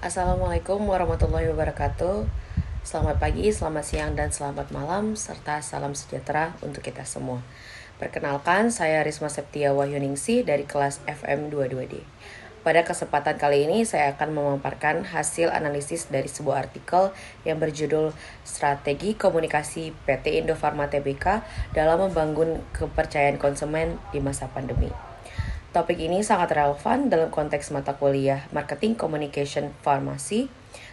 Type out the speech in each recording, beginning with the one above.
Assalamualaikum warahmatullahi wabarakatuh. Selamat pagi, selamat siang, dan selamat malam, serta salam sejahtera untuk kita semua. Perkenalkan, saya Risma Septia Wahyuningsih dari kelas FM 22D. Pada kesempatan kali ini, saya akan memaparkan hasil analisis dari sebuah artikel yang berjudul Strategi Komunikasi PT Indofarma Tbk dalam membangun kepercayaan konsumen di masa pandemi. Topik ini sangat relevan dalam konteks mata kuliah Marketing Communication Farmasi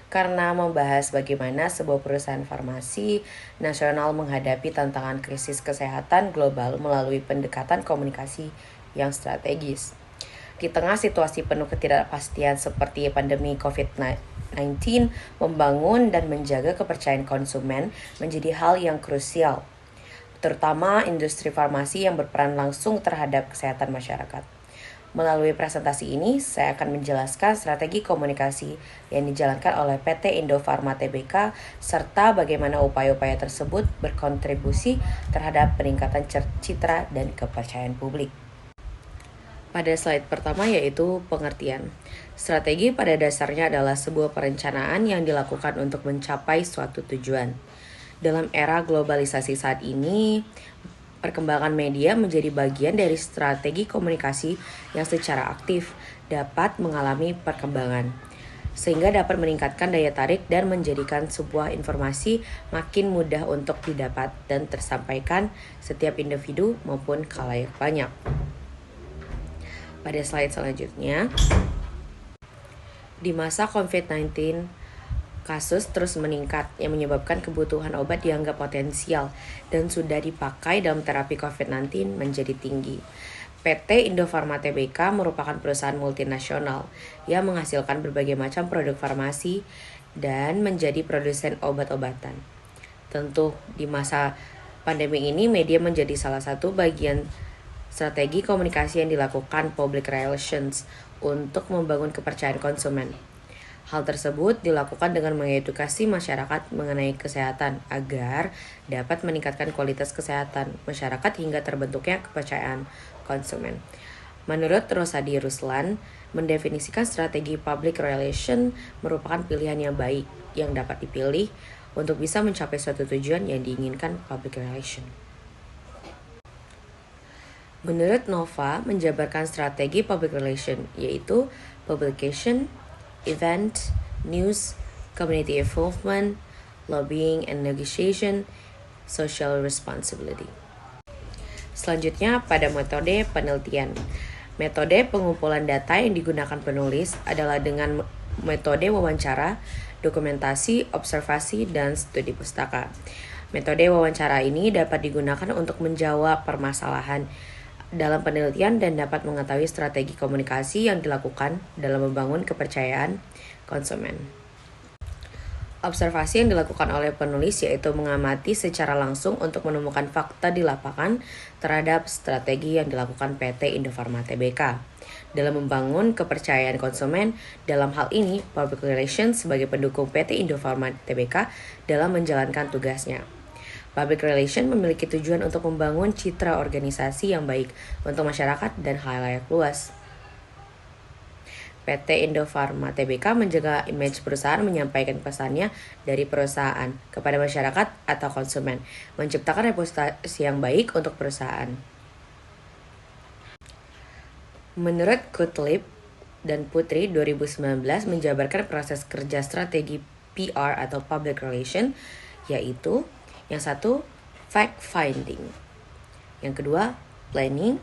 karena membahas bagaimana sebuah perusahaan farmasi nasional menghadapi tantangan krisis kesehatan global melalui pendekatan komunikasi yang strategis. Di tengah situasi penuh ketidakpastian seperti pandemi COVID-19, membangun dan menjaga kepercayaan konsumen menjadi hal yang krusial, terutama industri farmasi yang berperan langsung terhadap kesehatan masyarakat. Melalui presentasi ini, saya akan menjelaskan strategi komunikasi yang dijalankan oleh PT Indofarma Tbk serta bagaimana upaya-upaya tersebut berkontribusi terhadap peningkatan citra dan kepercayaan publik. Pada slide pertama yaitu pengertian. Strategi pada dasarnya adalah sebuah perencanaan yang dilakukan untuk mencapai suatu tujuan. Dalam era globalisasi saat ini, perkembangan media menjadi bagian dari strategi komunikasi yang secara aktif dapat mengalami perkembangan, sehingga dapat meningkatkan daya tarik dan menjadikan sebuah informasi makin mudah untuk didapat dan tersampaikan setiap individu maupun khalayak banyak. Pada slide selanjutnya, di masa COVID-19, kasus terus meningkat yang menyebabkan kebutuhan obat dianggap potensial dan sudah dipakai dalam terapi COVID-19 menjadi tinggi. PT Indofarma Tbk merupakan perusahaan multinasional yang menghasilkan berbagai macam produk farmasi dan menjadi produsen obat-obatan. Tentu di masa pandemi ini media menjadi salah satu bagian strategi komunikasi yang dilakukan public relations untuk membangun kepercayaan konsumen. Hal tersebut dilakukan dengan mengedukasi masyarakat mengenai kesehatan agar dapat meningkatkan kualitas kesehatan masyarakat hingga terbentuknya kepercayaan konsumen. Menurut Rosadi Ruslan, mendefinisikan strategi public relation merupakan pilihan yang baik yang dapat dipilih untuk bisa mencapai suatu tujuan yang diinginkan public relation. Menurut Nova, menjabarkan strategi public relation yaitu publication, event, news, community involvement, lobbying and negotiation, social responsibility. Selanjutnya pada metode penelitian. Metode pengumpulan data yang digunakan penulis adalah dengan metode wawancara, dokumentasi, observasi, dan studi pustaka. Metode wawancara ini dapat digunakan untuk menjawab permasalahan dalam penelitian dan dapat mengetahui strategi komunikasi yang dilakukan dalam membangun kepercayaan konsumen. Observasi yang dilakukan oleh penulis yaitu mengamati secara langsung untuk menemukan fakta di lapangan terhadap strategi yang dilakukan PT Indofarma Tbk dalam membangun kepercayaan konsumen. Dalam hal ini, public relations sebagai pendukung PT Indofarma Tbk dalam menjalankan tugasnya. Public relation memiliki tujuan untuk membangun citra organisasi yang baik untuk masyarakat dan khalayak luas. PT Indofarma Tbk menjaga image perusahaan, menyampaikan pesannya dari perusahaan kepada masyarakat atau konsumen, menciptakan reputasi yang baik untuk perusahaan. Menurut Kutlib dan Putri 2019 menjabarkan proses kerja strategi PR atau public relation, yaitu yang satu, fact finding. Yang kedua, planning.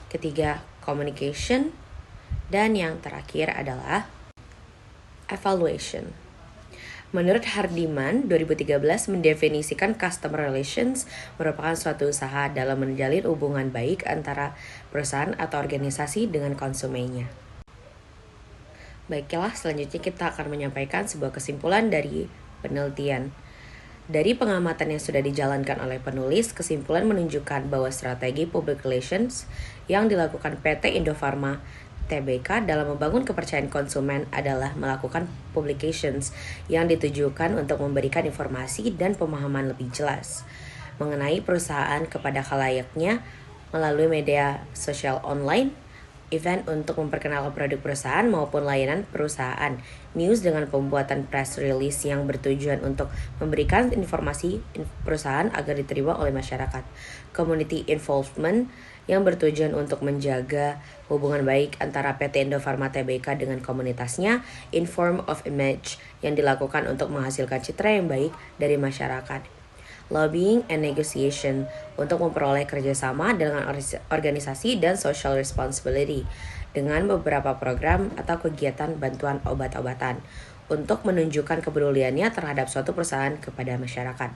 Ketiga, communication. Dan yang terakhir adalah evaluation. Menurut Hardiman, 2013 mendefinisikan customer relations merupakan suatu usaha dalam menjalin hubungan baik antara perusahaan atau organisasi dengan konsumennya. Baiklah, selanjutnya kita akan menyampaikan sebuah kesimpulan dari penelitian. Dari pengamatan yang sudah dijalankan oleh penulis, kesimpulan menunjukkan bahwa strategi public relations yang dilakukan PT Indofarma Tbk dalam membangun kepercayaan konsumen adalah melakukan publications yang ditujukan untuk memberikan informasi dan pemahaman lebih jelas mengenai perusahaan kepada khalayaknya melalui media sosial online, event untuk memperkenalkan produk perusahaan maupun layanan perusahaan, news dengan pembuatan press release yang bertujuan untuk memberikan informasi perusahaan agar diterima oleh masyarakat, community involvement yang bertujuan untuk menjaga hubungan baik antara PT Indofarma Tbk dengan komunitasnya, inform of image yang dilakukan untuk menghasilkan citra yang baik dari masyarakat, lobbying and negotiation untuk memperoleh kerjasama dengan organisasi dan social responsibility dengan beberapa program atau kegiatan bantuan obat-obatan untuk menunjukkan kepeduliannya terhadap suatu perusahaan kepada masyarakat.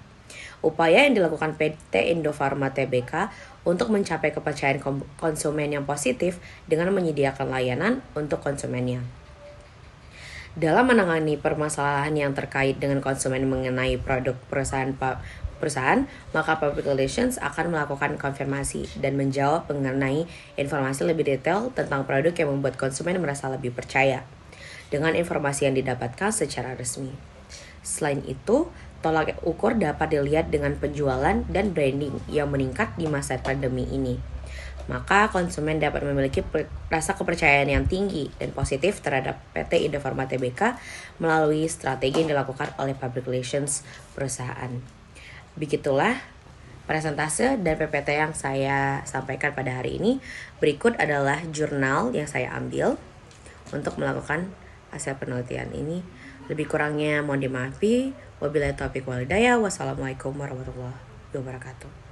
Upaya yang dilakukan PT Indofarma Tbk untuk mencapai kepercayaan konsumen yang positif dengan menyediakan layanan untuk konsumennya. Dalam menangani permasalahan yang terkait dengan konsumen mengenai produk perusahaan, maka Public Relations akan melakukan konfirmasi dan menjawab mengenai informasi lebih detail tentang produk yang membuat konsumen merasa lebih percaya dengan informasi yang didapatkan secara resmi. Selain itu, tolak ukur dapat dilihat dengan penjualan dan branding yang meningkat di masa pandemi ini. Maka konsumen dapat memiliki rasa kepercayaan yang tinggi dan positif terhadap PT Indofarma Tbk melalui strategi yang dilakukan oleh Public Relations perusahaan. Begitulah presentase dan PPT yang saya sampaikan pada hari ini. Berikut adalah jurnal yang saya ambil untuk melakukan hasil penelitian ini. Lebih kurangnya mohon dimaafi. Wabillahi taufiq wal hidayah. Wassalamualaikum warahmatullahi wabarakatuh.